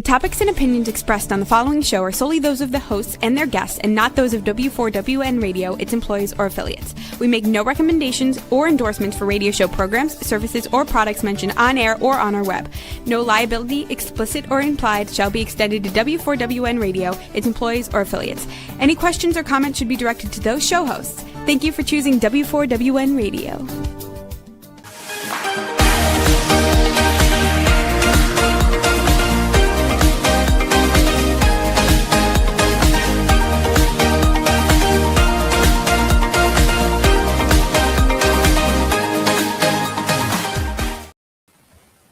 topics and opinions expressed on the following show are solely those of the hosts and their guests and not those of W4WN Radio, its employees, or affiliates. We make no recommendations or endorsements for radio show programs, services, or products mentioned on air or on our web. No liability, explicit or implied, shall be extended to W4WN Radio, its employees, or affiliates. Any questions or comments should be directed to those show hosts. Thank you for choosing W4WN Radio.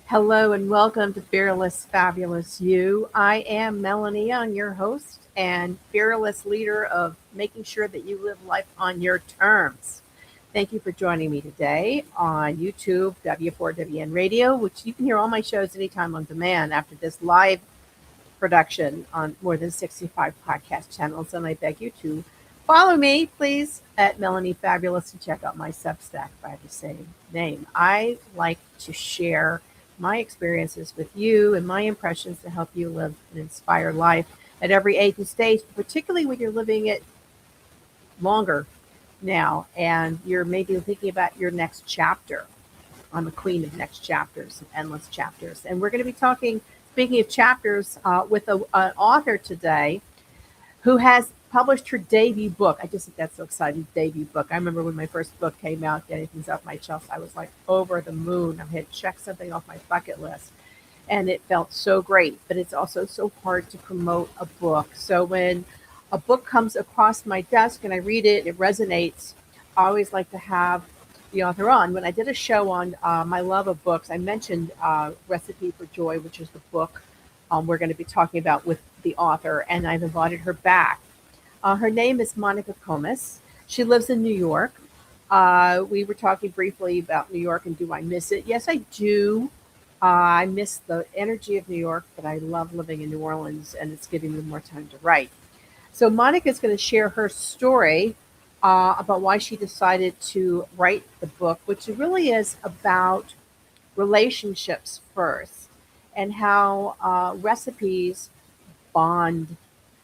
Hello and welcome to Fearless Fabulous You. I am Melanie Young, your host and fearless leader of making sure that you live life on your terms. Thank you for joining me today on YouTube, W4WN Radio, which you can hear all my shows anytime on demand after this live production on more than 65 podcast channels. And I beg you to follow me, please, at Melanie Fabulous and check out my Substack by the same name. I like to share my experiences with you and my impressions to help you live an inspired life at every age and stage, particularly when you're living it longer now and you're maybe thinking about your next chapter. I'm a queen of next chapters and endless chapters. And we're going to be talking, speaking of chapters, with an author today who has published her debut book. I just think that's so exciting, debut book. I remember when my first book came out, Getting Things Off My Shelf, I was like over the moon. I had checked something off my bucket list and it felt so great, but it's also so hard to promote a book. So when a book comes across my desk and I read it, it resonates, I always like to have the author on. When I did a show on my love of books, I mentioned Recipe for Joy, which is the book we're going to be talking about with the author, and I've invited her back. Her name is Monica Comas. She lives in New York. We were talking briefly about New York and do I miss it? Yes, I do. I miss the energy of New York, but I love living in New Orleans and it's giving me more time to write. So Monica is going to share her story about why she decided to write the book, which really is about relationships first and how recipes bond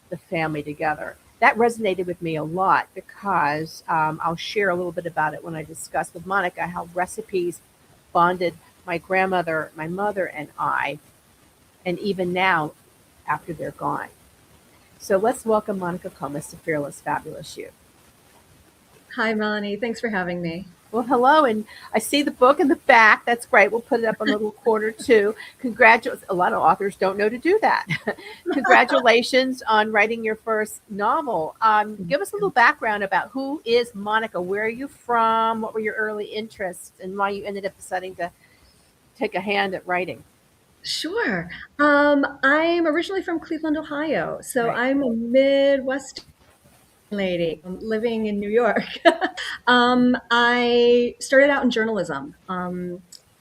the family together. That resonated with me a lot because I'll share a little bit about it when I discuss with Monica how recipes bonded my grandmother, my mother, and I, and even now after they're gone. So let's welcome Monica Comas to Fearless Fabulous You. Hi, Melanie. Thanks for having me. Well, hello, and I see the book in the back. That's great. We'll put it up on a little corner too. Congratulations. A lot of authors don't know to do that. Congratulations on writing your first novel. Give us a little background about who is Monica? Where are you from? What were your early interests and why you ended up deciding to take a hand at writing? Sure. I'm originally from Cleveland, Ohio. So right. I'm a Midwest lady living in New York. I started out in journalism.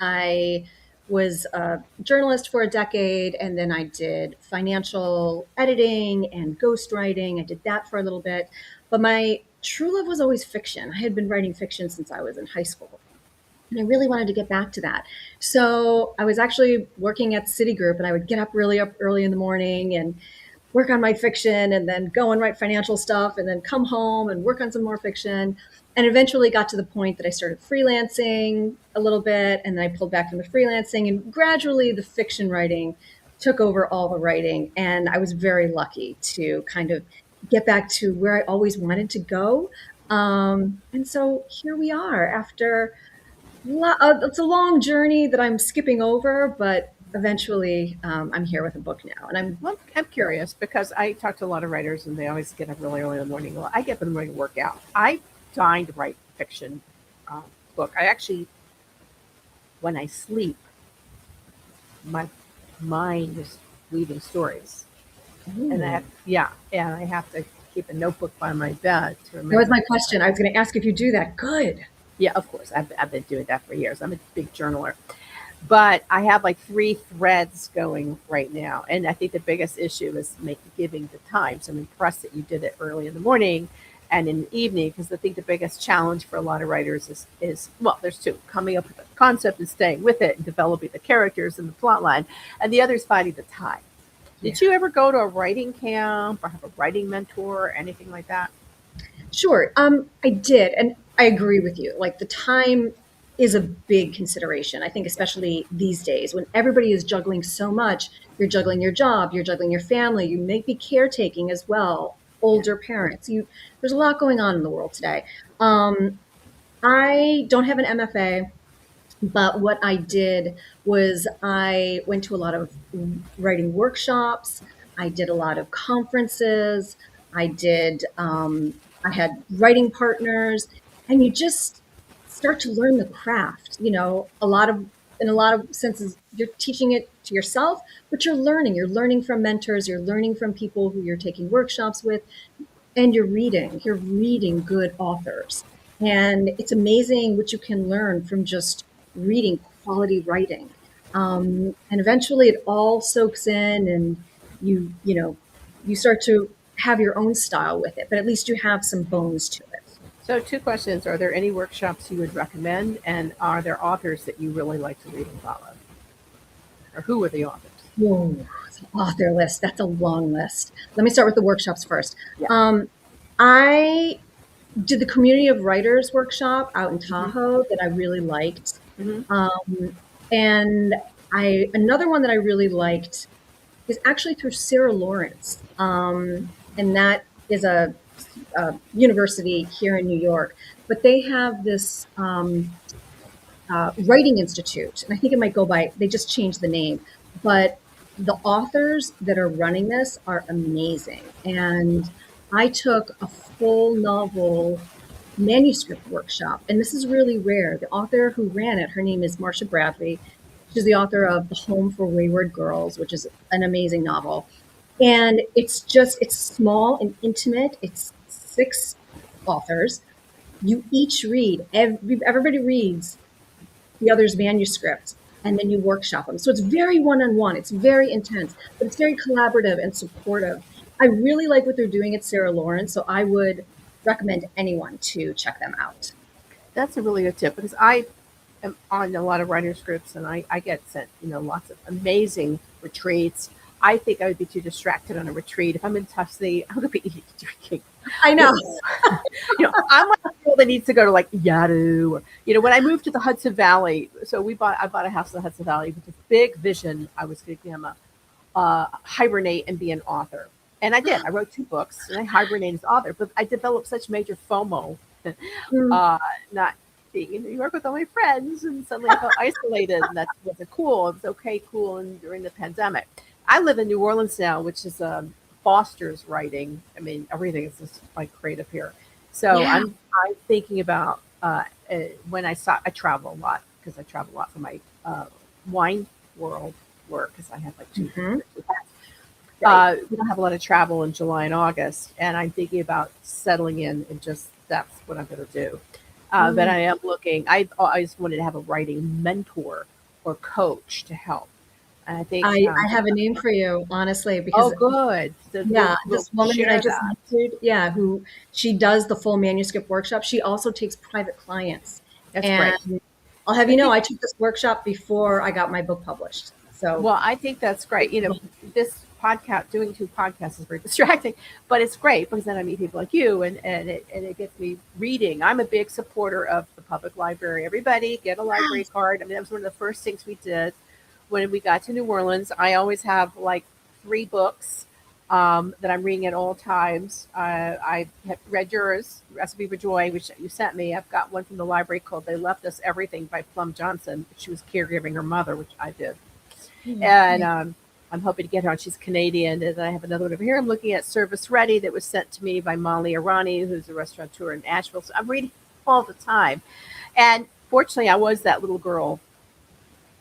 I was a journalist for a decade, and then I did financial editing and ghostwriting. I did that for a little bit. But my true love was always fiction. I had been writing fiction since I was in high school. And I really wanted to get back to that. So I was actually working at Citigroup, and I would get up early in the morning and work on my fiction and then go and write financial stuff and then come home and work on some more fiction, and eventually got to the point that I started freelancing a little bit, and then I pulled back from the freelancing, and gradually the fiction writing took over all the writing. And I was very lucky to kind of get back to where I always wanted to go. And so here we are after it's a long journey that I'm skipping over, but eventually I'm here with a book now. And I'm curious because I talk to a lot of writers and they always get up really early in the morning. Well, I get up in the morning to work out. I dying to write a fiction book. I actually, when I sleep, my mind is weaving stories. Ooh. And I have to keep a notebook by my bed to remember. That was my question. I was going to ask if you do that. Good. Yeah, of course. I've been doing that for years. I'm a big journaler. But I have like 3 threads going right now. And I think the biggest issue is giving the time. So I'm impressed that you did it early in the morning and in the evening, because I think the biggest challenge for a lot of writers is there's 2, coming up with a concept and staying with it and developing the characters and the plot line. And the other is finding the time. Yeah. Did you ever go to a writing camp or have a writing mentor or anything like that? Sure. I did, and I agree with you. Like the time is a big consideration. I think especially these days when everybody is juggling so much, you're juggling your job, you're juggling your family, you may be caretaking as well, Yeah. older parents. There's a lot going on in the world today. Um, I don't have an MFA. But what I did was I went to a lot of writing workshops. I did a lot of conferences. I had writing partners, and you just start to learn the craft. In a lot of senses, you're teaching it to yourself, but you're learning. You're learning from mentors. You're learning from people who you're taking workshops with, and you're reading good authors. And it's amazing what you can learn from just reading quality writing. And eventually it all soaks in, and you start to have your own style with it, but at least you have some bones to it. So, two questions. Are there any workshops you would recommend? And are there authors that you really like to read and follow? Or who are the authors? Whoa, it's an author list. That's a long list. Let me start with the workshops first. Yeah. I did the Community of Writers workshop out in Hmm. Tahoe that I really liked. Hmm. Um, and another one that I really liked is actually through Sarah Lawrence. And that is a university here in New York, but they have this writing institute, and I think it might go by, they just changed the name, but the authors that are running this are amazing. And I took a full novel manuscript workshop, and this is really rare. The author who ran it, her name is Marcia Bradley. She's the author of The Home for Wayward Girls, which is an amazing novel. And it's small and intimate. It's 6 authors. You each read, everybody reads the other's manuscript, and then you workshop them. So it's very one-on-one. It's very intense, but it's very collaborative and supportive. I really like what they're doing at Sarah Lawrence, so I would recommend anyone to check them out. That's a really good tip because I am on a lot of writers groups and I get sent, lots of amazing retreats. I think I would be too distracted on a retreat. If I'm in Tuscany, I'm gonna be eating, drinking. I You know. I'm like the girl that needs to go to like Yadu. Or, when I moved to the Hudson Valley, so I bought a house in the Hudson Valley with this big vision. I was going to become hibernate and be an author. And I did. I wrote 2 books and I hibernated as author, but I developed such major FOMO, Mm, not being in New York with all my friends, and suddenly I felt isolated, and that wasn't cool. It was okay, cool, and during the pandemic. I live in New Orleans now, which is fosters writing. I mean, everything is just like creative here. So yeah. I'm thinking about when I travel a lot because I travel a lot for my wine world work because I have like two. Hmm. Two hats. Right. We don't have a lot of travel in July and August, and I'm thinking about settling in and just that's what I'm going to do. But Mm. I am looking. I've always wanted to have a writing mentor or coach to help, and I think. I have a name for you, honestly, Oh, because good. Then yeah, we'll this woman that I share just that. mentioned, yeah, who she does the full manuscript workshop. She also takes private clients. That's great. And I'll have I you know, think. I took this workshop before I got my book published. So Well, I think that's great. This podcast, doing 2 podcasts is very distracting, but it's great because then I meet people like you, and it gets me reading. I'm a big supporter of the public library. Everybody get a library card. I mean, that was one of the first things we did when we got to New Orleans. I always have like 3 books that I'm reading at all times. I have read yours, Recipe for Joy, which you sent me. I've got one from the library called They Left Us Everything by Plum Johnson. She was caregiving her mother, which I did. And yeah. I'm hoping to get her on. She's Canadian. And I have another one over here. I'm looking at Service Ready that was sent to me by Molly Arani, who's a restaurateur in Asheville. So I'm reading all the time. And fortunately, I was that little girl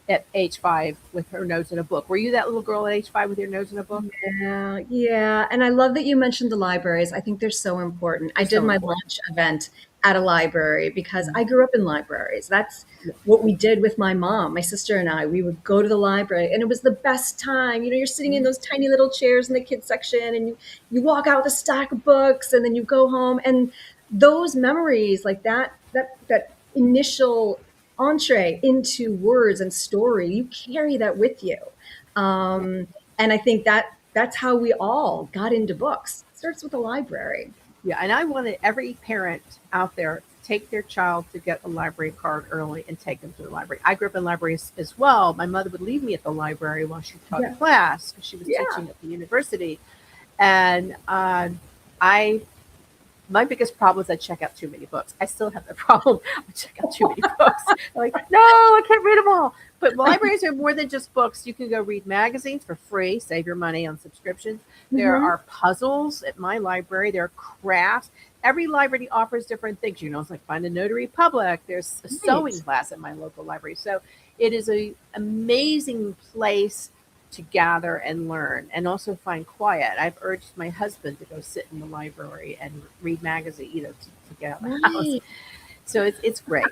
at age 5 with her nose in a book. Were you that little girl at age 5 with your nose in a book? Yeah, yeah. And I love that you mentioned the libraries. I think they're so important. I They're did so my important. launch event at a library because I grew up in libraries. That's what we did with my mom, my sister and I. We would go to the library and it was the best time. You're sitting in Mhm. those tiny little chairs in the kids section, and you walk out with a stack of books, and then you go home, and those memories, like that initial entree into words and story, you carry that with you. Um, and I think that that's how we all got into books. It starts with a library. Yeah, and I wanted every parent out there to take their child to get a library card early and take them to the library. I grew up in libraries as well. My mother would leave me at the library while she taught Yeah. class because she was Yeah. teaching at the university. And I my biggest problem is I check out too many books. I still have that problem. I check out too many books. I'm like, no, I can't read them all. But libraries are more than just books. You can go read magazines for free, save your money on subscriptions. There are puzzles at my library. There are crafts. Every library offers different things. It's like find a notary public. There's a sewing class at my local library. So it is an amazing place to gather and learn and also find quiet. I've urged my husband to go sit in the library and read magazine, to get out of the house. So it's great.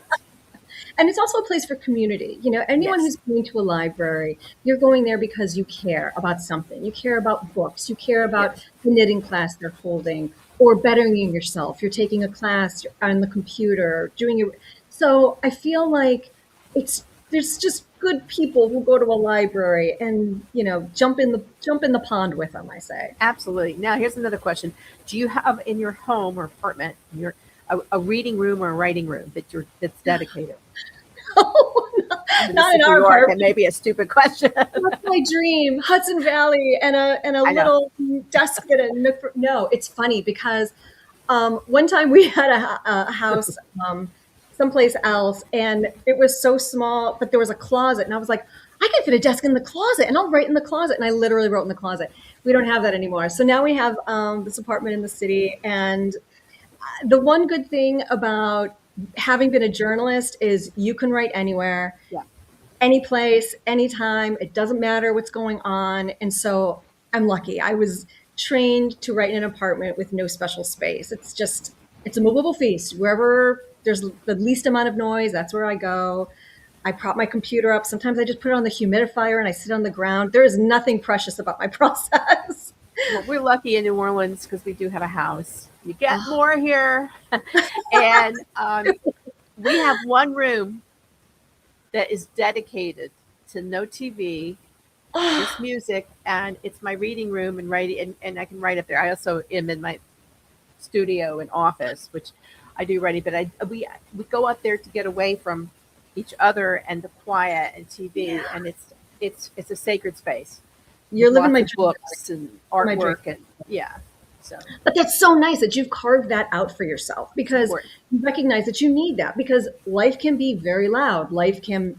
And it's also a place for community. Anyone who's going to a library, you're going there because you care about something. You care about books. You care about the knitting class they're holding or bettering yourself. You're taking a class on the computer, so I feel like there's just good people who go to a library and, jump in the pond with them, I say. Absolutely. Now, here's another question. Do you have in your home or apartment, a reading room or a writing room that's dedicated? Not in our apartment. It may be a stupid question. That's my dream. Hudson Valley and a little desk at a no. It's funny because one time we had a house someplace else, and it was so small, but there was a closet, and I was like, I can fit a desk in the closet, and I'll write in the closet, and I literally wrote in the closet. We don't have that anymore. So now we have this apartment in the city, and the one good thing about having been a journalist is you can write anywhere, any place, anytime. It doesn't matter what's going on. And so I'm lucky. I was trained to write in an apartment with no special space. It's a movable feast. Wherever there's the least amount of noise, that's where I go. I prop my computer up. Sometimes I just put it on the humidifier and I sit on the ground. There is nothing precious about my process. Well, we're lucky in New Orleans because we do have a house. You get more here. And we have one room that is dedicated to no TV, just music, and it's my reading room and writing, and I can write up there. I also am in my studio and office, which I do writing, but we go out there to get away from each other and the quiet and TV, and it's a sacred space. You're living my books and artwork and So, but that's so nice that you've carved that out for yourself because you recognize that you need that because life can be very loud. Life can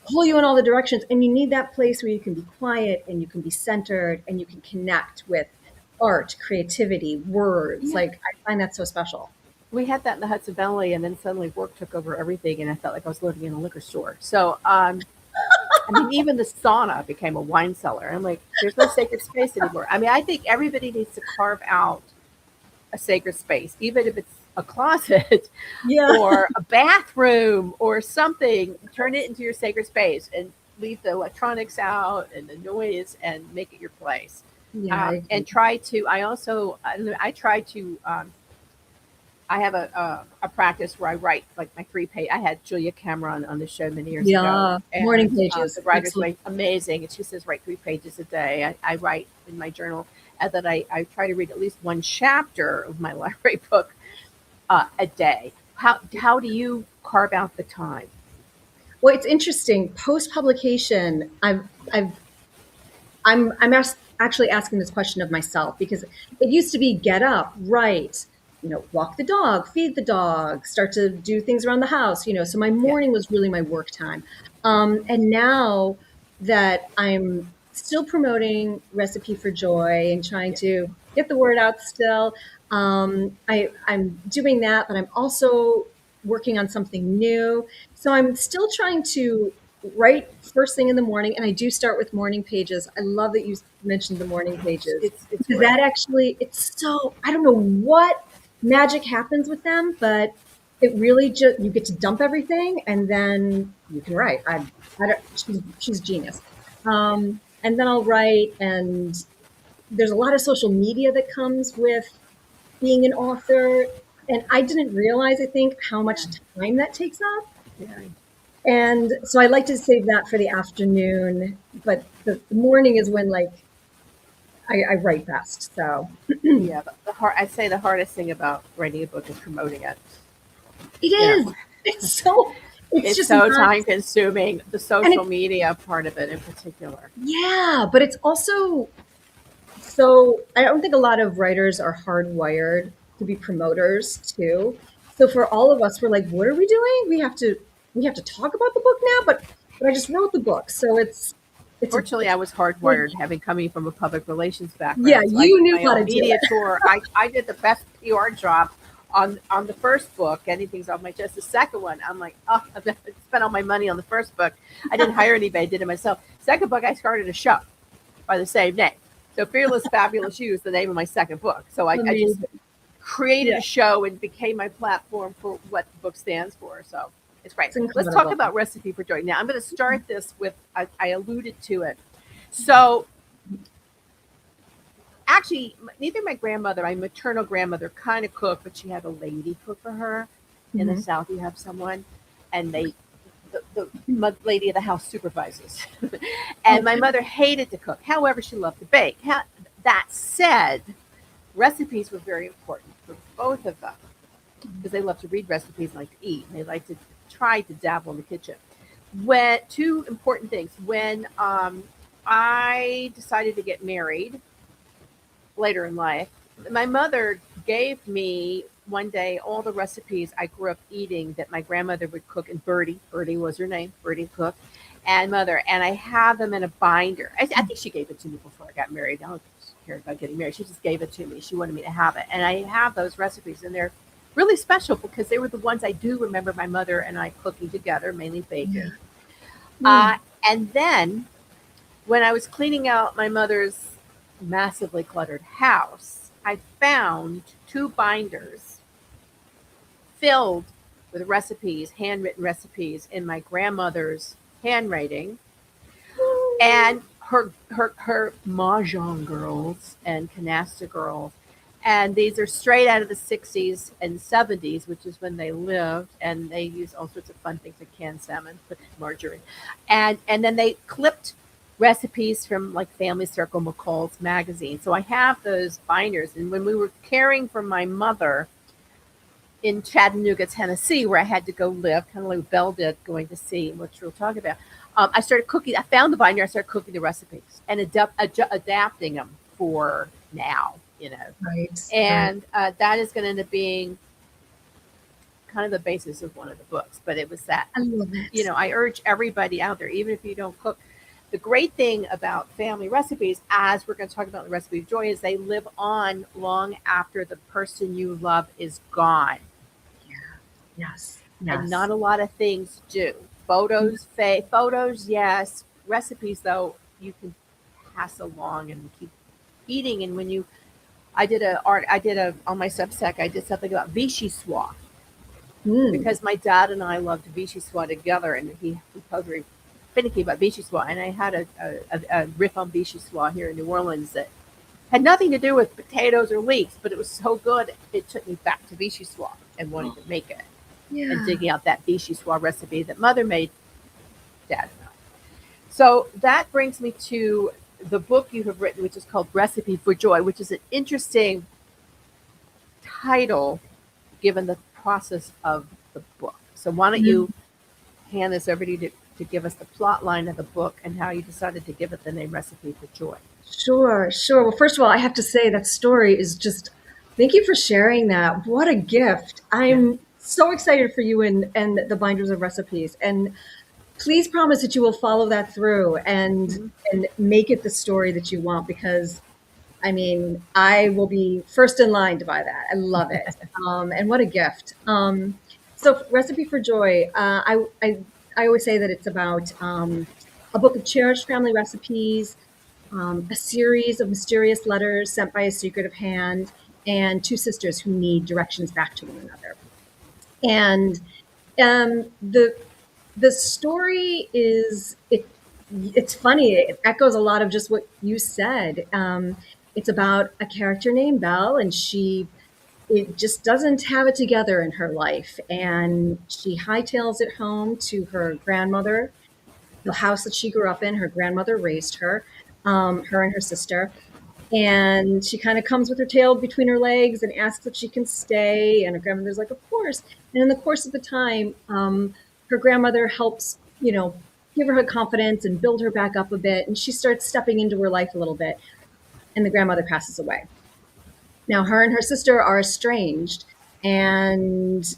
pull you in all the directions, and you need that place where you can be quiet and you can be centered and you can connect with art, creativity, words. Like I find that so special. We had that in the Hudson Valley, and then suddenly work took over everything, and I felt like I was living in a liquor store. So, even the sauna became a wine cellar. I'm like, there's no sacred space anymore. I think everybody needs to carve out a sacred space, even if it's a closet or a bathroom or something. Turn it into your sacred space and leave the electronics out and the noise and make it your place. And try to. I have a practice where I write like my 3-page. I had Julia Cameron on the show many years ago. And, morning pages. The writer's way amazing. And she says write 3 pages a day. I write in my journal, and then I try to read at least one chapter of my library book a day. How do you carve out the time? Well, it's interesting. Post publication, I'm actually asking this question of myself because it used to be get up, write. Walk the dog, feed the dog, start to do things around the house, so my morning was really my work time. And now that I'm still promoting Recipe for Joy and trying to get the word out still, I'm doing that, but I'm also working on something new. So I'm still trying to write first thing in the morning, and I do start with morning pages. I love that you mentioned the morning pages. Because that actually, it's so, I don't know what magic happens with them, but it really just, you get to dump everything and then you can write. She's genius. And then I'll write, and there's a lot of social media that comes with being an author. And I didn't realize, I think, how much time that takes up. And so I like to save that for the afternoon, but the morning is when I write best. So Yeah, I'd say the hardest thing about writing a book is promoting it. it You is. know, It's it's just so not, time consuming. The and social it's, media part of it in particular. yeah, but it's also, so I don't think a lot of writers are hardwired to be promoters too. So for all of us, we're like, what are we doing? We have to talk about the book now, but I just wrote the book. So it's a Fortunately, I was big, hardwired, having coming from a public relations yeah, background. So I you did knew my how to own do media it. tour. I did the best PR job on the first book. Anything's off my chest. The second one, I'm like, oh, I've spent all my money on the first book. I didn't hire anybody. I did it myself. Second book, I started a show by the same name. So Fearless, Fabulous You is the name of my second book. So I just Amazing. created Yeah, a show and became my platform for what the book stands for. So it's great. it's Let's talk incredible. about Recipe for Joy. Now I'm going to start this with I alluded to it. So actually, neither my grandmother, my maternal grandmother, kind of cooked, but she had a lady cook for her. In the Mhm. South, you have someone, and the lady of the house supervises. And my Okay. mother hated to cook. However, she loved to bake. That said, recipes were very important for both of them because they love to read recipes and like to eat. And they like to try to dabble in the kitchen. When two important things. When I decided to get married later in life, my mother gave me one day all the recipes I grew up eating that my grandmother would cook. And Bertie was her name, Bertie cook, and mother. And I have them in a binder. I think she gave it to me before I got married. I don't care about getting married. She just gave it to me. She wanted me to have it. And I have those recipes, and they're really special because they were the ones I do remember my mother and I cooking together, mainly Yeah. baking. Mm. And then when I was cleaning out my mother's massively cluttered house, I found two binders filled with recipes, handwritten recipes in my grandmother's handwriting, and her mahjong girls and canasta girls. And these are straight out of the 60s and 70s, which is when they lived, and they used all sorts of fun things like canned salmon, put margarine, and then they clipped recipes from like Family Circle, McCall's magazine. So I have those binders, and when we were caring for my mother in Chattanooga, Tennessee, where I had to go live, kind of like Belle did, going to see, which we'll talk about. I started cooking. I found the binder. I started cooking the recipes and adapting them for now, Right, right. And that is going to end up being kind of the basis of one of the books. But it was that, I love it. I urge everybody out there, even if you don't cook. The great thing about family recipes, as we're going to talk about the recipe of joy, is they live on long after the person you love is gone. Yeah. Yes. And Yes. not a lot of things do. Photos, yes. Recipes, though, you can pass along and keep eating. And when you, I did a on my Substack, I did something about vichyssoise Mm. because my dad and I loved vichyssoise together, and he was very finicky about vichyssoise. And I had a riff on vichyssoise here in New Orleans that had nothing to do with potatoes or leeks, but it was so good it took me back to vichyssoise and wanting to make it and Yeah. digging out that vichyssoise recipe that mother made dad and I. So that brings me to the book you have written, which is called Recipe for Joy, which is an interesting title given the process of the book. So why don't Mm. you hand this over to you to give us the plot line of the book and how you decided to give it the name Recipe for Joy. Sure, sure. Well, first of all, I have to say that story is just, thank you for sharing that. What a gift. Yeah. I'm so excited for you and the binders of recipes. And please promise that you will follow that through Mhm. and make it the story that you want, because I mean, I will be first in line to buy that. I love it. And what a gift. So Recipe for Joy, I always say that it's about a book of cherished family recipes, a series of mysterious letters sent by a secretive hand, and two sisters who need directions back to one another. And the story is it's funny. It echoes a lot of just what you said. It's about a character named Belle, and she it just doesn't have it together in her life, and she hightails it home to her grandmother, the house that she grew up in. Her grandmother raised her, her and her sister, And she kind of comes with her tail between her legs and asks if she can stay. And her grandmother's like, of course. And in the course of the time, her grandmother helps, give her confidence and build her back up a bit. And she starts stepping into her life a little bit. And the grandmother passes away. Now, her and her sister are estranged, and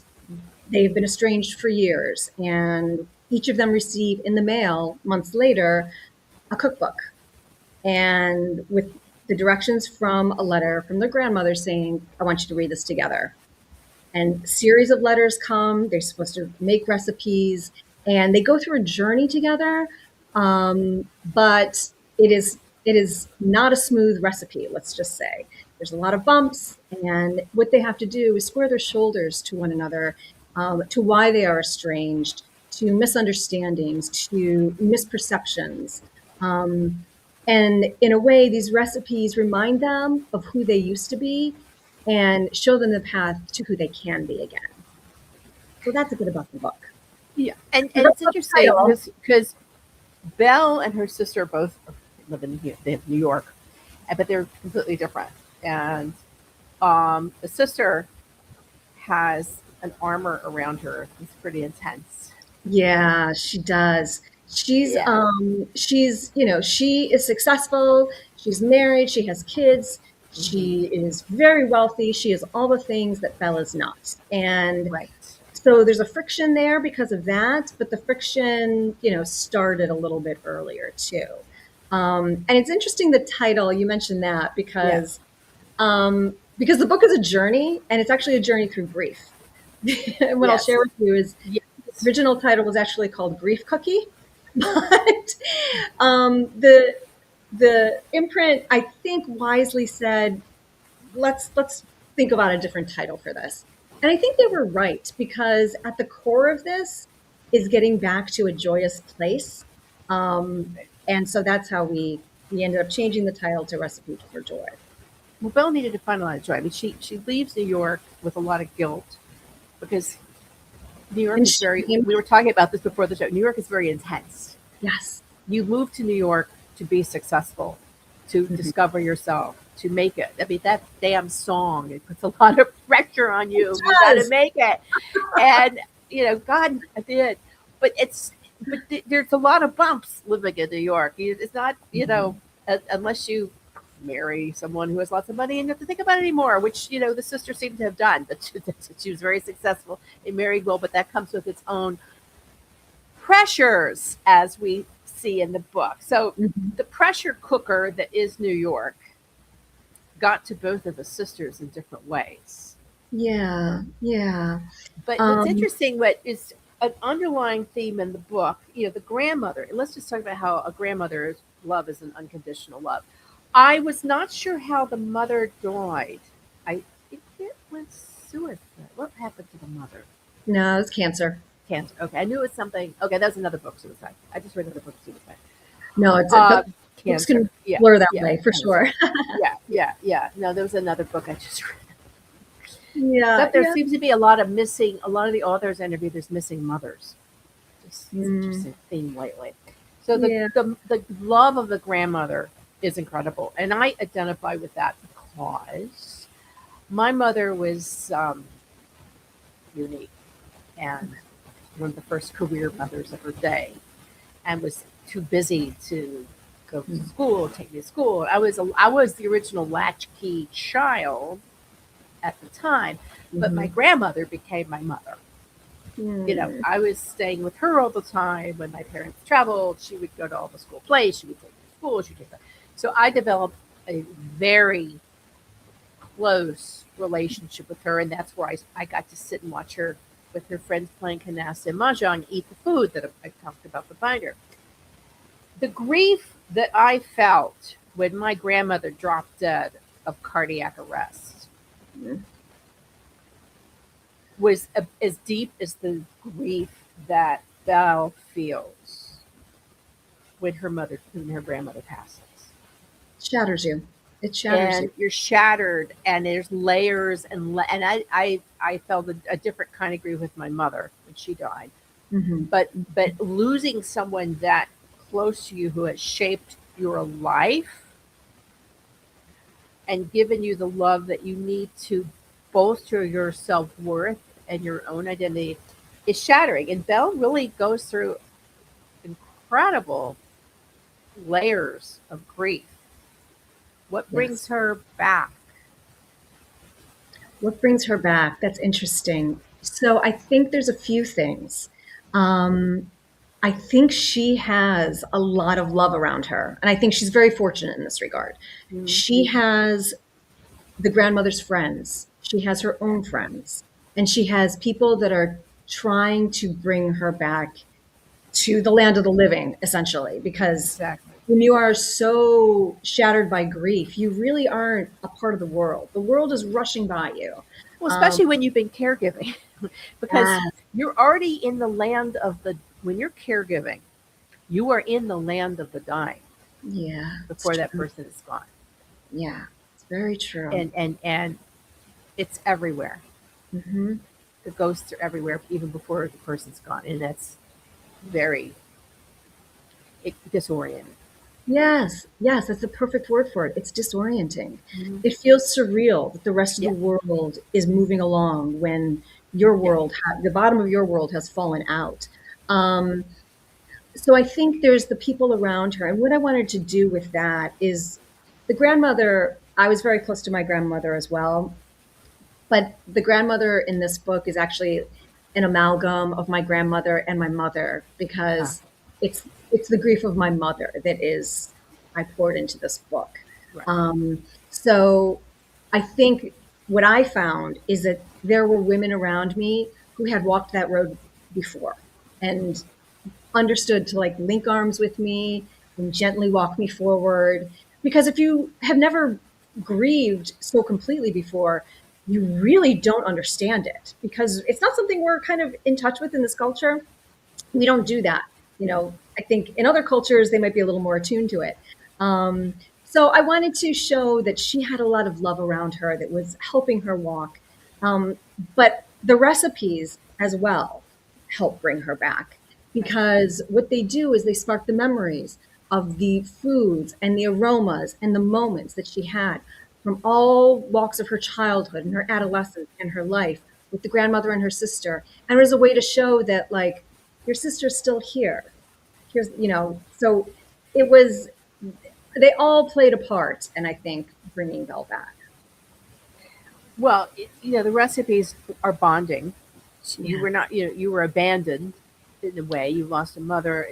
they've been estranged for years. And each of them receive in the mail months later a cookbook, and with the directions from a letter from their grandmother saying, I want you to read this together. And a series of letters come. They're supposed to make recipes, and they go through a journey together. But it is not a smooth recipe, let's just say. There's a lot of bumps, and what they have to do is square their shoulders to one another, to why they are estranged, to misunderstandings, to misperceptions. And in a way, these recipes remind them of who they used to be and show them the path to who they can be again. So that's a bit about the book. Yeah, and it's interesting because Belle and her sister both live in New York, but they're completely different. And the sister has an armor around her. It's pretty intense. Yeah, she does. She's Yeah. she is successful, she's married, she has kids, she is very wealthy, she is all the things that Bella's not. And Right. so there's a friction there because of that, but the friction, started a little bit earlier too. And it's interesting the title, you mentioned that because the book is a journey, and it's actually a journey through grief. And what I'll share with you is Yes. the original title was actually called Grief Cookie, but the imprint, I think, wisely said, let's think about a different title for this. And I think they were right, because at the core of this is getting back to a joyous place. And so that's how we ended up changing the title to Recipe for Joy. Well, Belle needed to find a lot of joy. I mean, she leaves New York with a lot of guilt because New York And is very. shame. We were talking about this before the show. New York is very intense. Yes. You move to New York to be successful, to discover yourself, to make it. I mean, that damn song, it puts a lot of pressure on you. It You got to does. make it. And, God, I did. But there's a lot of bumps living in New York. It's not, unless you marry someone who has lots of money and you have to think about it anymore, which, the sister seemed to have done. But she was very successful and married well, but that comes with its own pressures, as we see in the book. So the pressure cooker that is New York got to both of the sisters in different ways. Yeah. Yeah. But what's interesting, what is an underlying theme in the book, the grandmother, and let's just talk about how a grandmother's love is an unconditional love. I was not sure how the mother died. I think it was suicide. What happened to the mother? No, it's cancer. Cancer. Okay, I knew it was something. Okay, that was another book, suicide. I just read another book, suicide. No, it's books Cancer. can Yeah, blur that yeah, way for sure. yeah. No, there was another book I just read. Yeah. But there seems to be a lot of the authors interviewed, there's missing mothers. Just it's an interesting theme lately. So the love of the grandmother is incredible. And I identify with that because my mother was unique and one of the first career mothers of her day, and was too busy to go to school, take me to school. I was the original latchkey child at the time, but my grandmother became my mother. I was staying with her all the time. When my parents traveled, she would go to all the school plays. She would take me to school. So I developed a very close relationship with her, and that's where I got to sit and watch her with her friends playing canasta and mahjong, eat the food that I talked about the binder. The grief that I felt when my grandmother dropped dead of cardiac arrest was as deep as the grief that Belle feels when her grandmother passes. Shatters you. It shatters And you. you're shattered, and there's layers, and I felt a different kind of grief with my mother when she died. But losing someone that close to you who has shaped your life and given you the love that you need to bolster your self-worth and your own identity is shattering. And Belle really goes through incredible layers of grief. What brings Yes. her back? What brings her back? That's interesting. So I think there's a few things. Um, I think she has a lot of love around her, and I think she's very fortunate in this regard. Mm, She has the grandmother's friends, she has her own friends, and she has people that are trying to bring her back to the land of the living, essentially, because exactly. when you are so shattered by grief, you really aren't a part of the world. The world is rushing by you. Well, Um, especially when you've been caregiving, because yes, you're already in the land of the, when you're caregiving, you are in the land of the dying yeah, it's before that true. person is gone. Yeah, it's very true. And it's everywhere. Hmm. The ghosts are everywhere, even before the person's gone. And that's very disorienting. Yes, yes, that's the perfect word for it. It's disorienting. Mm-hmm. It feels surreal that the rest of the Yeah. world is moving along when your Yeah. world, the bottom of your world has fallen out. Um, so I think there's the people around her. And what I wanted to do with that is the grandmother, I was very close to my grandmother as well. But the grandmother in this book is actually an amalgam of my grandmother and my mother Uh, because it's the grief of my mother that is I poured into this book. right. So I think what I found is that there were women around me who had walked that road before and understood to like link arms with me and gently walk me forward. Because if you have never grieved so completely before, you really don't understand it because it's not something we're kind of in touch with in this culture. We don't do that. You Yeah. know, I think in other cultures, they might be a little more attuned to it. So I wanted to show that she had a lot of love around her that was helping her walk. Um, but the recipes as well help bring her back Right. because what they do is they spark the memories of the foods and the aromas and the moments that she had from all walks of her childhood and her adolescence and her life with the grandmother and her sister. And it was a way to show that, like, your sister's still here. Here's, so it was, they all played a part, and I think bringing Belle back. Well, the recipes are bonding. You Yeah. were not, you were abandoned in a way. You lost a mother.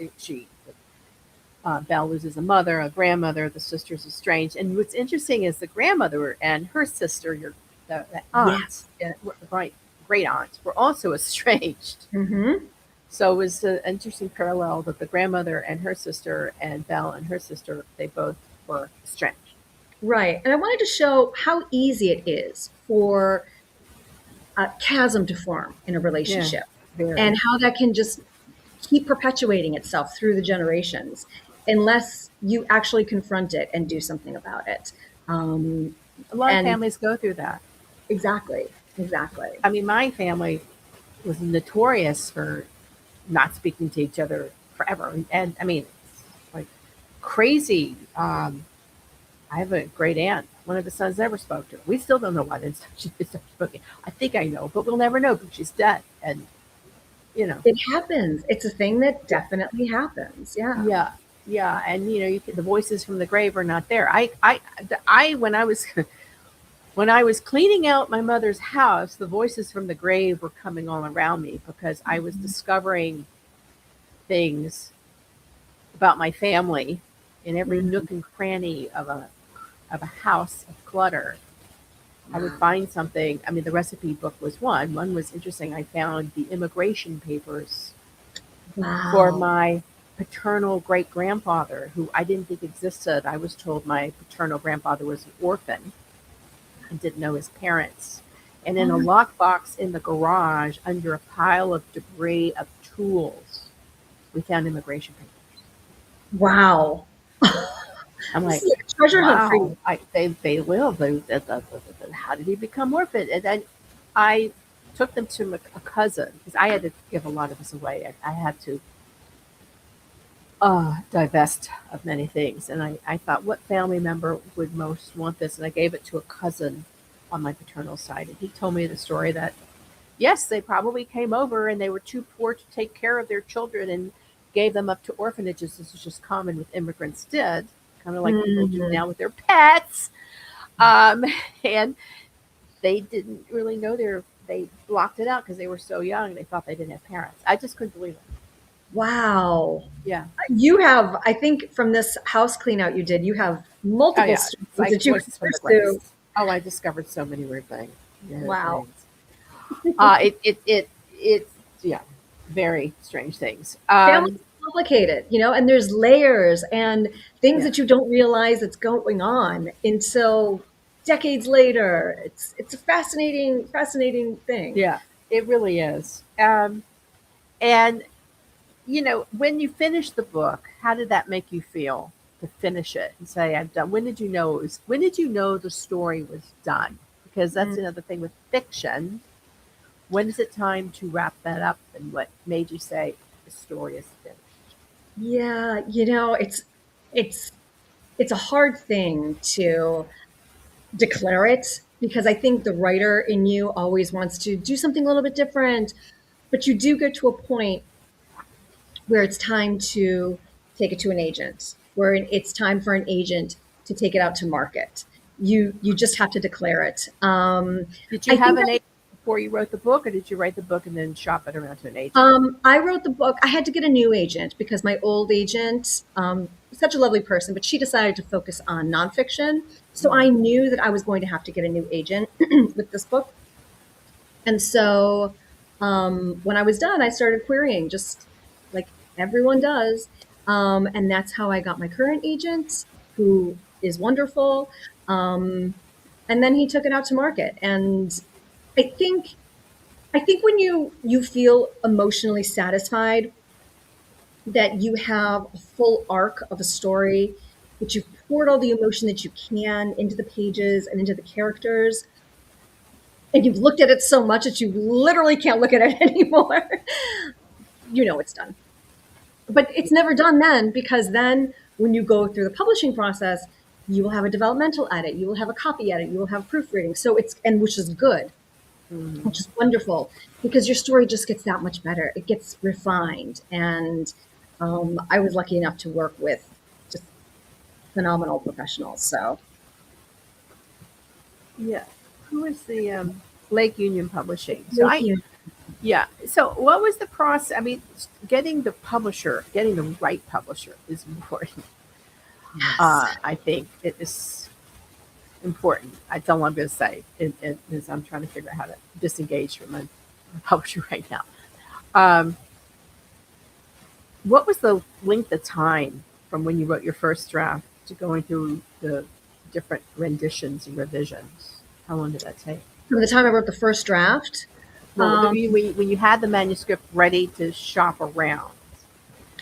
Belle loses a mother, a grandmother. The sisters estranged. And what's interesting is the grandmother and her sister, the aunts, Yes. right, great aunts, were also estranged. Mm-hmm. So it was an interesting parallel that the grandmother and her sister and Belle and her sister, they both were estranged. Right. And I wanted to show how easy it is for a chasm to form in a Yeah, relationship very. and how that can just keep perpetuating itself through the generations unless you actually confront it and do something about it. Um, A lot of and families go through that. exactly, exactly. I mean, my family was notorious for not speaking to each other forever. And I mean, like crazy. I have a great aunt. One of the sons never spoke to her. We still don't know why she stopped speaking. I think I know, but we'll never know because she's dead. And, you know, It happens. It's a thing that yeah, definitely happens. Yeah. yeah, yeah. And, the voices from the grave are not there. When I was, when I was cleaning out my mother's house, the voices from the grave were coming all around me because I was discovering things about my family in every Mhm. nook and cranny of a house of clutter. I would Wow. find something. I mean, the recipe book was one. One was interesting. I found the immigration papers for Wow. my paternal great grandfather, who I didn't think existed. I was told my paternal grandfather was an orphan and didn't know his parents. And in a Oh, lockbox in the garage, under a pile of debris of tools, we found immigration papers. wow. I'm This like, is like a treasure hunt for wow, you. they live. How did he become orphan? And then I took them to a cousin because I had to give a lot of this away. I had to divest of many things. And I thought, what family member would most want this? And I gave it to a cousin on my paternal side. And he told me the story that, yes, they probably came over and they were too poor to take care of their children and gave them up to orphanages. This is just common with immigrants did, kind of like people do Mhm. now with their pets. Um, and they didn't really know they blocked it out because they were so young. They thought they didn't have parents. I just couldn't believe it. Wow. Yeah. You have, I think from this house clean out you did, you have Oh multiple yeah. It's streams like that you can voices from the pursue. graves. Oh, I discovered so many weird things. Weird Wow. things. It's yeah, very strange things. Family's complicated, and there's layers and things Yeah, that you don't realize that's going on until decades later. It's a fascinating thing. yeah, it really is. And when you finish the book, how did that make you feel to finish it and say, "I'm done"? When did you know when did you know the story was done? Because that's Mm. another thing with fiction. When is it time to wrap that up? And what made you say the story is finished? Yeah, it's it's a hard thing to declare it because I think the writer in you always wants to do something a little bit different, but you do get to a point where it's time to take it to an agent, where it's time for an agent to take it out to market. You just have to declare it. Did you I have think an agent before you wrote the book, or did you write the book and then shop it around to an agent? I wrote the book. I had to get a new agent because my old agent, such a lovely person, but she decided to focus on nonfiction. So I knew that I was going to have to get a new agent with this book. And so when I was done, I started querying just like everyone does. And that's how I got my current agent, who is wonderful. Um, and then he took it out to market. And I think I think when you feel emotionally satisfied that you have a full arc of a story, that you've poured all the emotion that you can into the pages and into the characters, and you've looked at it so much that you literally can't look at it anymore, it's done. But it's never done then, because then when you go through the publishing process, you will have a developmental edit, you will have a copy edit, you will have proofreading. So which is good, Mm-hmm. which is wonderful because your story just gets that much better. It gets refined. And I was lucky enough to work with just phenomenal professionals. So, Yeah. Who is the Lake Union Publishing? thank you. Yeah. So what was the process? I mean, getting getting the right publisher is important. Yes. I think it is important. That's all I'm going to say. It is I'm trying to figure out how to disengage from my publisher right now. Um, what was the length of time from when you wrote your first draft to going through the different renditions and revisions? How long did that take? From the time I wrote the first draft, Well, um, when you had the manuscript ready to shop around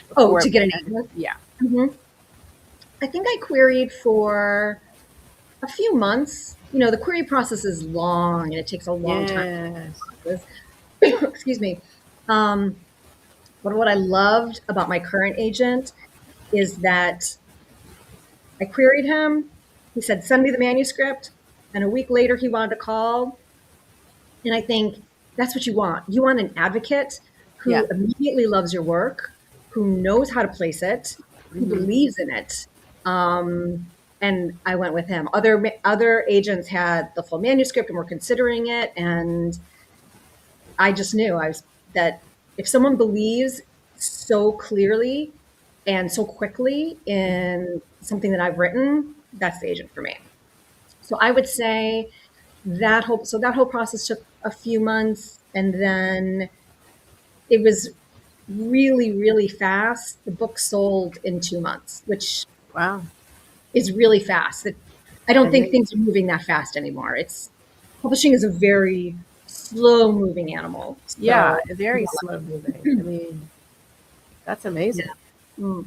to before, get an agent. yeah. hmm I think I queried for a few months. The query process is long and it takes a long time. Yes. Excuse me. Um, but what I loved about my current agent is that I queried him. He said, send me the manuscript. And a week later, he wanted to call. And I think that's what you want. You want an advocate Yeah. who immediately loves your work, who knows how to place it, who Hmm. believes in it. And I went with him. Other agents had the full manuscript and were considering it. And I just knew that if someone believes so clearly and so quickly in something that I've written, that's the agent for me. So I would say that whole process took a few months, and then it was really, really fast. The book sold in 2 months, which Wow. is really fast. I don't And think then, things are moving that fast anymore. Publishing is a very slow moving animal. yeah, So very slow moving. I mean, that's yeah. amazing. Mm.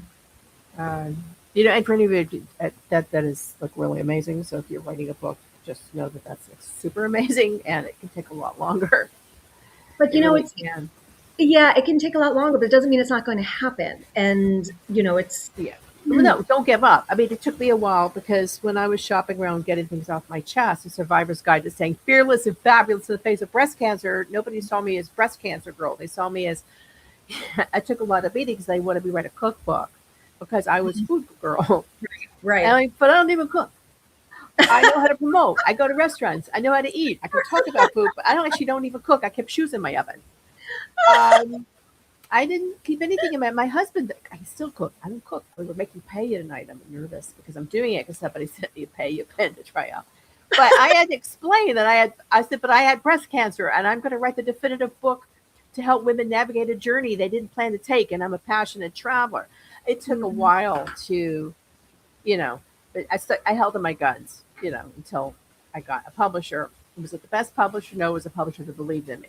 And for anybody that is like really amazing. So if you're writing a book, just know that that's like, super amazing, and it can take a lot longer. But It really it's can. Yeah, it can take a lot longer, but it doesn't mean it's not going to happen. And, it's, Yeah. Well, no, don't give up. I mean, it took me a while because when I was shopping around getting things off my chest, the survivor's guide is saying fearless and fabulous in the face of breast cancer. Nobody saw me as breast cancer girl. They saw me as I took a lot of meetings. They wanted me to write a cookbook because I was food girl. right. But I don't even cook. I know how to promote. I go to restaurants. I know how to eat. I can talk about food, but I don't even cook. I kept shoes in my oven. Um, I didn't keep anything in my husband. I still cook. I don't cook. We were making pay tonight. I'm nervous because I'm doing it because somebody sent me a pay you pen to try out. But I had to explain that I said, but I had breast cancer and I'm going to write the definitive book to help women navigate a journey they didn't plan to take. And I'm a passionate traveler. It took a while to, you know, but I held to my guns, until I got a publisher. Was it the best publisher? No, it was a publisher that believed in me.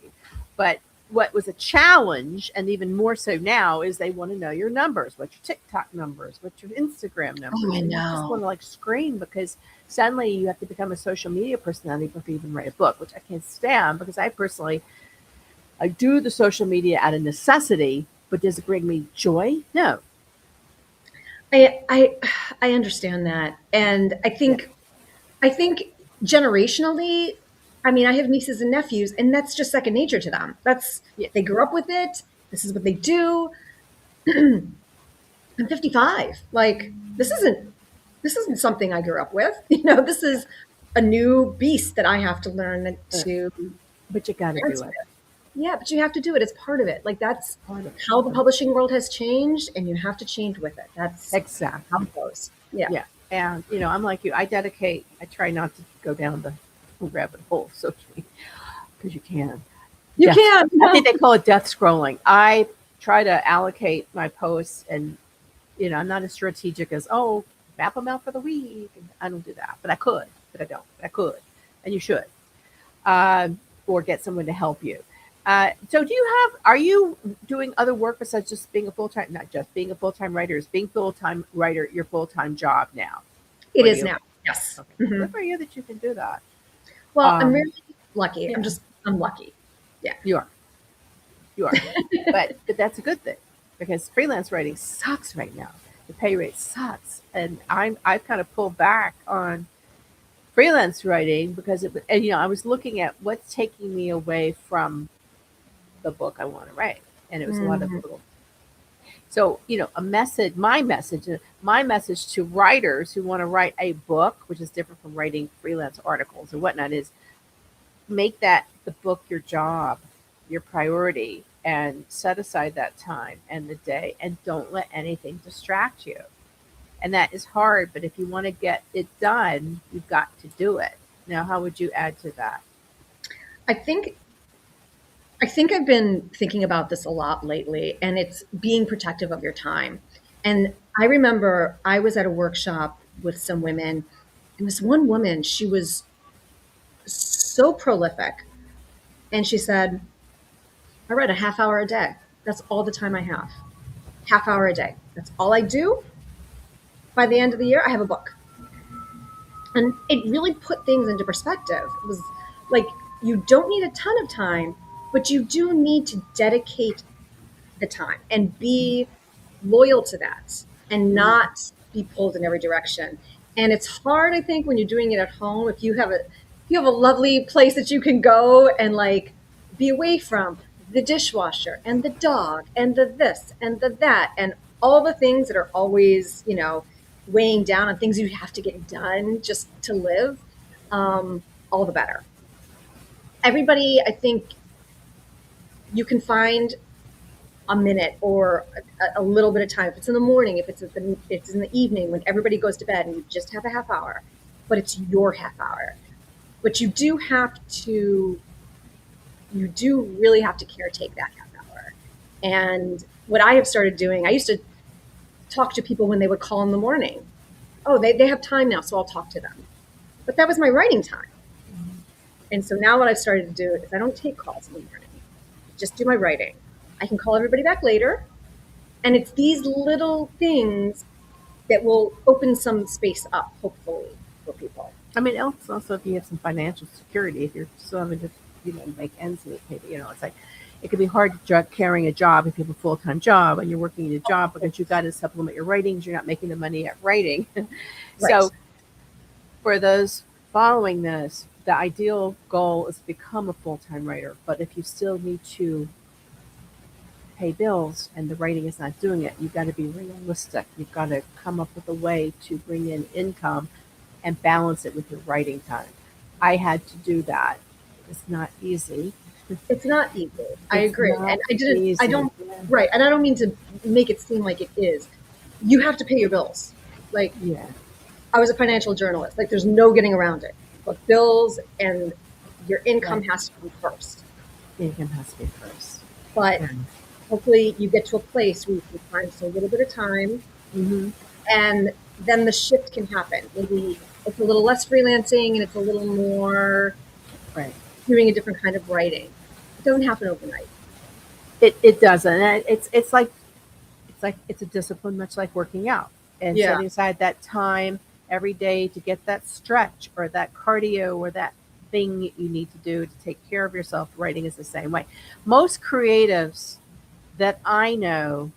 But what was a challenge, and even more so now, is they want to know your numbers. What's your TikTok numbers? What's your Instagram numbers? Oh, I And you just want know. to scream because suddenly you have to become a social media personality before you even write a book, which I can't stand because I do the social media out of necessity, but does it bring me joy? No. I, I, I understand that. And Yeah. I think generationally, I mean, I have nieces and nephews, and that's just second nature to them. Yeah. They grew up with it. This is what they do. I'm 55. Like, this isn't something I grew up with. This is a new beast that I have to learn Uh, to but you got to parent do it. with. Yeah, but you have to do it. It's part of it. Like, that's Part of how the it. publishing world has changed, and you have to change with it. That's how Exactly. it goes. Yeah. Yeah. And, I'm like you. I try not to go down the rabbit hole of social media because you can. You Death. can. I think they call it death scrolling. I try to allocate my posts and, I'm not as strategic as, map them out for the week. I don't do that, but I could, but I don't. I could, and you should, or get someone to help you. So are you doing other work besides just being a full-time, not just being a full-time writer, is being full-time writer your full-time job now It for is you? now. Yes. Okay. Well, Hmm. good for you that you can do that. Well, I'm Um, really lucky. yeah, I'm lucky. Yeah. you are. You are. But that's a good thing because freelance writing sucks right now. The pay rate sucks. And I've kind of pulled back on freelance writing because I was looking at what's taking me away from the book I want to write. And it was a lot of Mhm. little. So, my message to writers who want to write a book, which is different from writing freelance articles and whatnot, is make that the book your job, your priority, and set aside that time and the day and don't let anything distract you. And that is hard, but if you want to get it done, you've got to do it. Now, how would you add to that? I think I think I've been thinking about this a lot lately, and it's being protective of your time. And I remember I was at a workshop with some women, and this one woman, she was so prolific, and she said, I read a half hour a day. That's all the time I have. Half hour a day. That's all I do. By the end of the year, I have a book. And it really put things into perspective. It was like, you don't need a ton of time, but you do need to dedicate the time and be loyal to that and Mhm. not be pulled in every direction. And it's hard, I think, when you're doing it at home. If you have a lovely place that you can go and like be away from the dishwasher and the dog and the this and the that and all the things that are always, weighing down on things you have to get done just to live, all the better. Everybody, I think you can find a minute or a little bit of time. If it's in the morning, if it's in the evening when everybody goes to bed and you just have a half hour, but it's your half hour. But you do really have to caretake that half hour. And what I have started doing, I used to talk to people when they would call in the morning. Oh, they have time now, so I'll talk to them. But that was my writing time. And so now what I've started to do is I don't take calls in the morning. Just do my writing. I can call everybody back later. And it's these little things that will open some space up, hopefully, for people. I mean, also if you have some financial security, if you're still having to, make ends meet, maybe, it's like, it can be hard carrying a job if you have a full-time job and you're working in a job because you got to supplement your writings. You're not making the money at writing. Right. So for those following this, the ideal goal is to become a full-time writer. But if you still need to pay bills and the writing is not doing it, you've got to be realistic. You've got to come up with a way to bring in income and balance it with your writing time. I had to do that. It's not easy. It's not easy. I It's agree. not And easy. I don't, right. And I don't mean to make it seem like it is. You have to pay your bills. Like, Yeah, I was a financial journalist. Like, there's no getting around it. But bills and your income Right. has to come first. income has to be first. But hopefully you get to a place where you can find just a little bit of time, Mm-hmm. and then the shift can happen. Maybe it's a little less freelancing and it's a little more Right. doing a different kind of writing. It doesn't happen overnight. It doesn't. And it's a discipline, much like working out and Yeah. setting aside that time every day to get that stretch or that cardio or that thing you need to do to take care of yourself. Writing is the same way. Most creatives that I know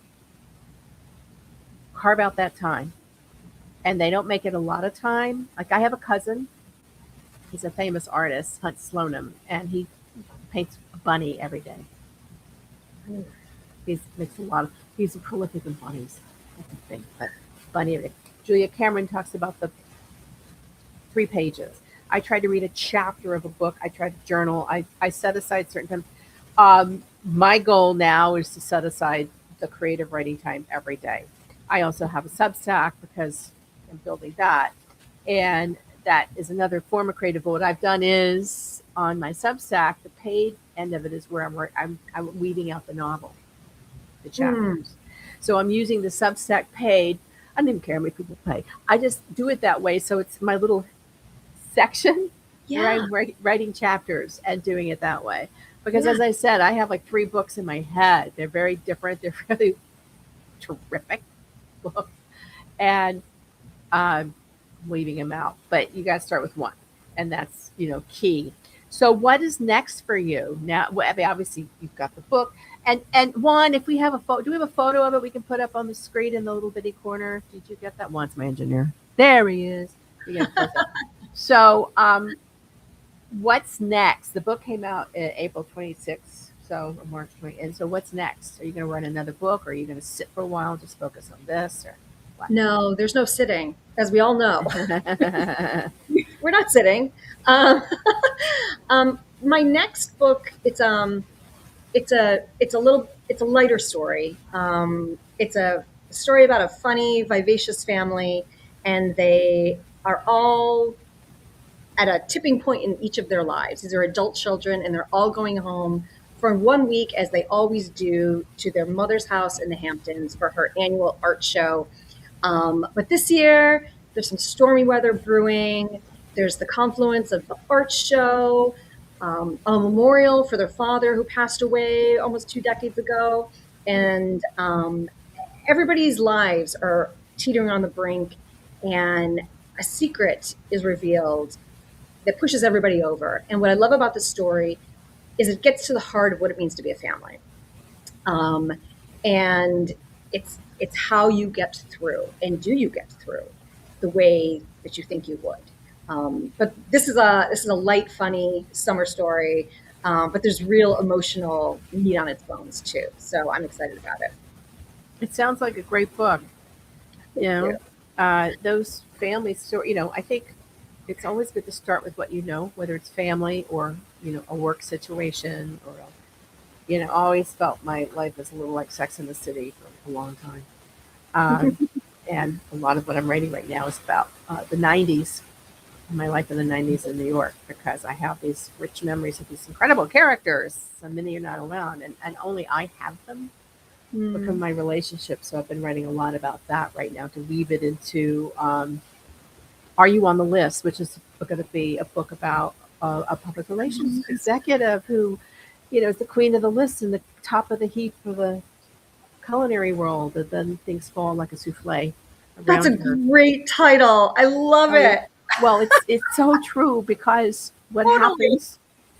carve out that time, and they don't make it a lot of time. Like I have a cousin, he's a famous artist, Hunt Slonim, and he paints a bunny every day. He's a prolific in bunnies, I think, but bunny every day. Julia Cameron talks about the 3 pages. I try to read a chapter of a book. I try to journal. I set aside certain times. My goal now is to set aside the creative writing time every day. I also have a Substack because I'm building that. And that is another form of creative. But what I've done is on my Substack, the paid end of it is where I'm weeding out the novel, the chapters. So I'm using the Substack paid. I don't even care how many people pay. I just do it that way. So it's my little section where Yeah. I'm writing chapters and doing it that way. Because Yeah. as I said, I have like 3 books in my head. They're very different. They're really terrific books. And I'm leaving them out. But you got to start with one. And that's, key. So what is next for you? Now, I mean, obviously you've got the book. And Juan, if we have a photo, do we have a photo of it we can put up on the screen in the little bitty corner? Did you get that? Juan's my engineer. There he is. So, what's next? The book came out in April 26th, so or March 20. And so, what's next? Are you going to write another book, or are you going to sit for a while and just focus on this, or what? No, there's no sitting, as we all know. We're not sitting. Um, my next book, it's a lighter story. It's a story about a funny, vivacious family, and they are all at a tipping point in each of their lives. These are adult children, and they're all going home for 1 week, as they always do, to their mother's house in the Hamptons for her annual art show. But this year, there's some stormy weather brewing. There's the confluence of the art show, a memorial for their father who passed away almost 2 decades ago, and everybody's lives are teetering on the brink, and a secret is revealed that pushes everybody over. And what I love about this story is it gets to the heart of what it means to be a family. And it's how you get through, and do you get through the way that you think you would. But this is a light, funny summer story, but there's real emotional meat on its bones too. So I'm excited about it. It sounds like a great book. Those family story. I think it's always good to start with what you know, whether it's family or a work situation or I always felt my life was a little like Sex in the City for a long time. And a lot of what I'm writing right now is about the 90s, my life in the 90s in New York, because I have these rich memories of these incredible characters. So many are not around, and only I have them because of my relationship. So I've been writing a lot about that right now to weave it into Are You on the List, which is going to be a book about a public relations executive who, is the queen of the list and the top of the heap of the culinary world, and then things fall like a souffle around That's a her. great title. I love it. Well, it's so true, because what Totally. happens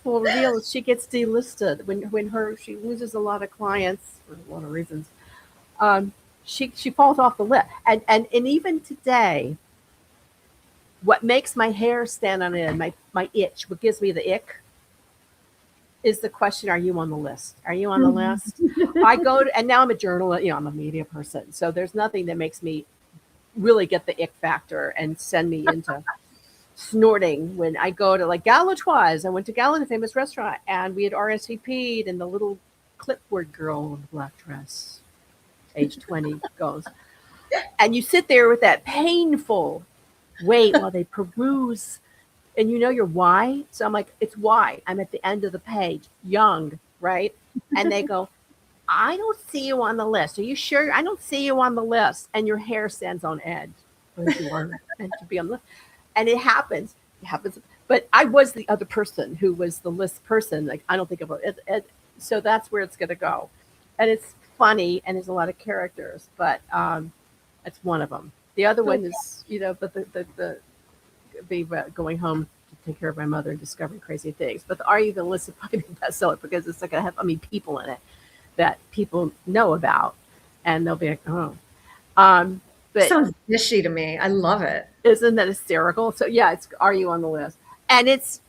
wonderful reveal is she gets delisted when she loses a lot of clients for a lot of reasons. Um, she falls off the list, and even today, what makes my hair stand on end, my itch, what gives me the ick, is the question: Are you on the list? Are you on the list? I go to, and now I'm a journalist. I'm a media person, so there's nothing that makes me really get the ick factor and send me into snorting when I go to like Galatoire's. I went to Gala, the famous restaurant, and we had RSVP'd, and the little clipboard girl in the black dress, age 20, goes. And you sit there with that painful wait while they peruse, and your why. So I'm like, it's why. I'm at the end of the page, young, right? And they go, I don't see you on the list. Are you sure? I don't see you on the list. And your hair stands on edge because you are meant to be on the list. And it happens. It happens. But I was the other person who was the list person. Like, I don't think about it. So that's where it's going to go. And it's funny, and there's a lot of characters, but it's one of them. The other one is, but be going home to take care of my mother and discovering crazy things. But the Are You the List is probably the bestseller because it's like I mean, people in it that people know about, and they'll be like, oh. But sounds dishy to me. I love it. Isn't that hysterical? So yeah, it's Are You on the List? And it's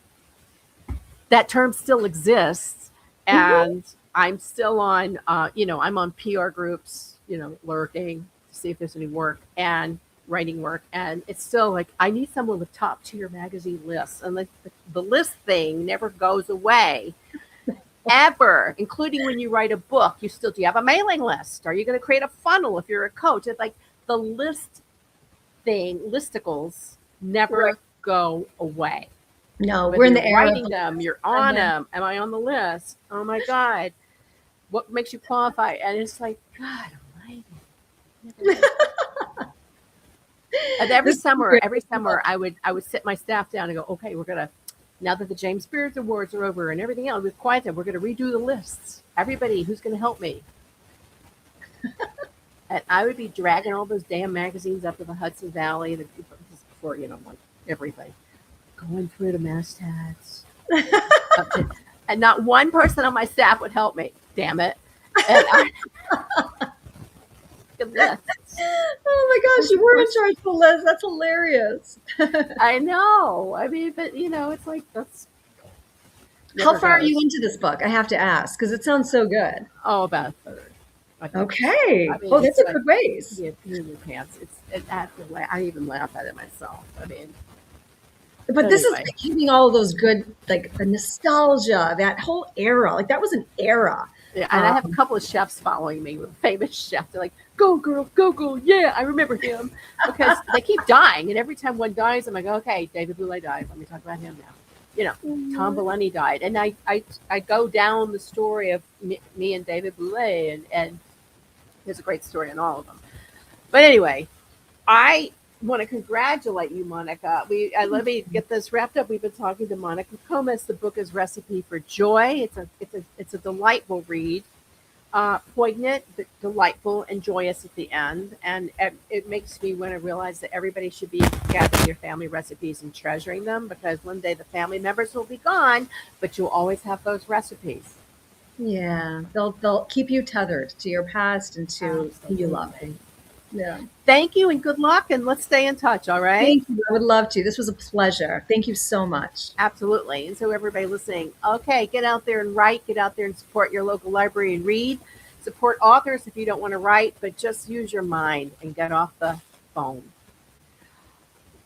that term still exists, and I'm still on. I'm on PR groups, lurking to see if there's any work and writing work, and it's still like I need someone with top tier magazine lists, and the list thing never goes away. Ever, including when you write a book, do you have a mailing list? Are you going to create a funnel if you're a coach? It's like the list thing, listicles never go away. No, Whether we're in the you're era writing them, you're on them. Am I on the list? Oh my God. What makes you qualify? And it's like, God almighty. And every summer I would sit my staff down and go, okay, we're gonna, now that the James Beard Awards are over and everything else, with quiet time, we're gonna redo the lists. Everybody who's gonna help me. And I would be dragging all those damn magazines up to the Hudson Valley, before, like everything. Going through the mastheads. And not one person on my staff would help me. Damn it. And oh my gosh, you were in charge of the list. That's hilarious. I know. I mean, but it's like that's. How far are you into this book? I have to ask because it sounds so good. Oh, about a third. Okay. I mean, that's a good ways. Yeah, in your pants. I even laugh at it myself. I mean, but this is like giving all those good, like the nostalgia, that whole era. Like that was an era. Yeah, and I have a couple of chefs following me, with famous chefs. They're like, "Go girl, go! Yeah, I remember him," because they keep dying, and every time one dies, I'm like, "Okay, David Boulay died. Let me talk about him now." Tom Bellini died, and I go down the story of me and David Boulay, and there's a great story in all of them. But anyway, I want to congratulate you, Monica. Let me get this wrapped up. We've been talking to Monica Comas. The book is Recipe for Joy. It's a delightful read, poignant, but delightful and joyous at the end. And it makes me want to realize that everybody should be gathering your family recipes and treasuring them, because one day the family members will be gone, but you'll always have those recipes. Yeah, they'll keep you tethered to your past and to who you love. Yeah. Thank you and good luck, and let's stay in touch, all right? Thank you. I would love to. This was a pleasure. Thank you so much. Absolutely. And so everybody listening, okay, get out there and write, get out there and support your local library and read. Support authors if you don't want to write, but just use your mind and get off the phone.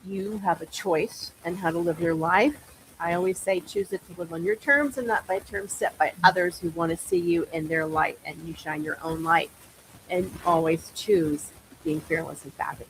You have a choice in how to live your life. I always say choose it to live on your terms and not by terms set by others who want to see you in their light, and you shine your own light. And always choose being fearless and fabulous.